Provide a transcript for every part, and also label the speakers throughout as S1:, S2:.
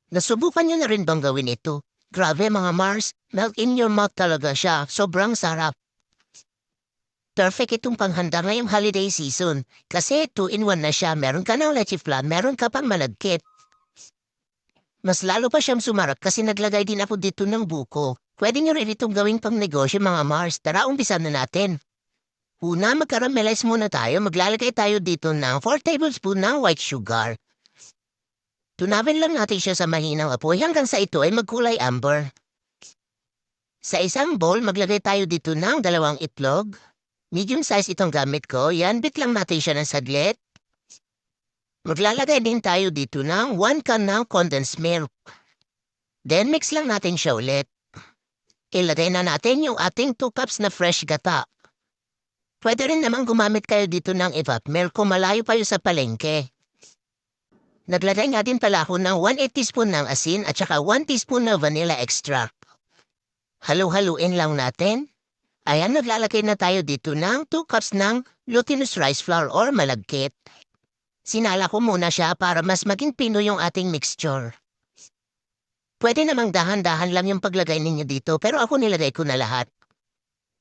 S1: Nasubukan niyo na rin bang gawin ito? Grabe mga Mars, melt in your mouth talaga siya. Sobrang sarap. Perfect itong panghanda ngayong holiday season. Kasi 2-in-1 na siya. Meron ka ng leche flan, meron ka pang malagkit. Mas lalo pa siyang sumarap kasi naglagay din ako dito ng buko. Pwede niyo rin itong gawing pang negosyo mga Mars. Tara, umpisan na natin. Una, mag-caramelize muna tayo. Maglalagay tayo dito ng 4 tablespoon ng white sugar. Tunawin lang natin siya sa mahinang apoy hanggang sa ito ay magkulay amber. Sa isang bowl, maglagay tayo dito ng 2 itlog. Medium size itong gamit ko. Yan, bit lang natin siya ng saglit. Maglalagay din tayo dito ng 1 can ng condensed milk. Then, mix lang natin siya ulit. Ilagay na natin yung ating 2 cups na fresh gata. Pwede rin naman gumamit kayo dito ng evap milk kung malayo pa sa palengke. Naglagay nga din pala ako ng 1/8 teaspoon ng asin at saka 1 teaspoon na vanilla extract. Halu-haluin lang natin. Ayan, naglalagay na tayo dito ng 2 cups ng glutinous rice flour or malagkit. Sinala ko muna siya para mas maging pino yung ating mixture. Pwede namang dahan-dahan lang yung paglagay ninyo dito pero ako nilagay ko na lahat.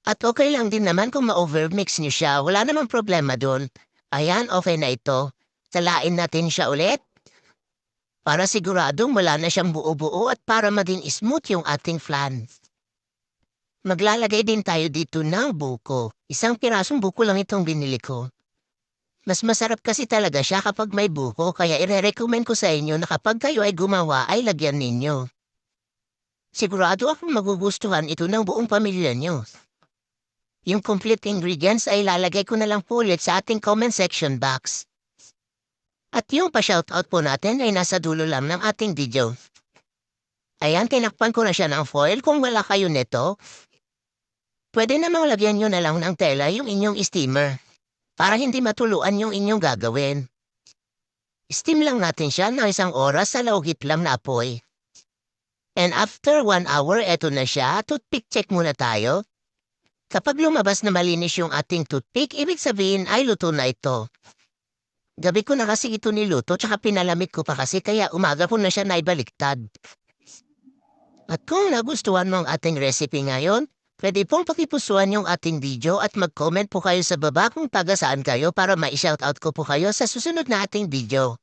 S1: At okay lang din naman kung ma-overmix niyo siya, wala namang problema doon. Ayan, okay na ito. Salain natin siya ulit. Para siguradong wala na siyang buo-buo at para maging smooth yung ating flan. Maglalagay din tayo dito ng buko. Isang pirasong buko lang itong binili ko. Mas masarap kasi talaga siya kapag may buko kaya ire-recommend ko sa inyo na kapag kayo ay gumawa ay lagyan ninyo. Sigurado akong magugustuhan ito ng buong pamilya nyo. Yung complete ingredients ay lalagay ko na lang po ulit sa ating comment section box. At yung pa-shoutout po natin ay nasa dulo lang ng ating video. Ayan, tinakpan ko na siya ng foil. Kung wala kayo nito, pwede namang lagyan nyo na lang ng tela yung inyong steamer para hindi matuluan yung inyong gagawin. Steam lang natin siya ng 1 oras sa lawgitlam na apoy. And after 1 hour, eto na siya. Toothpick check muna tayo. Kapag lumabas na malinis yung ating toothpick, ibig sabihin ay luto na ito. Gabi ko na kasi ito niluto tsaka pinalamig ko pa kasi kaya umaga ko na siya naibaliktad. At kung nagustuhan mo ang ating recipe ngayon, pwede pong pakipusuan yung ating video at mag-comment po kayo sa baba kung taga saan kayo para ma-shoutout ko po kayo sa susunod na ating video.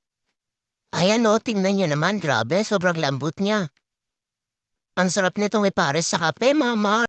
S1: Ayan o, tingnan nyo naman, grabe, sobrang lambot niya. Ang sarap nitong ipares sa kape, mama.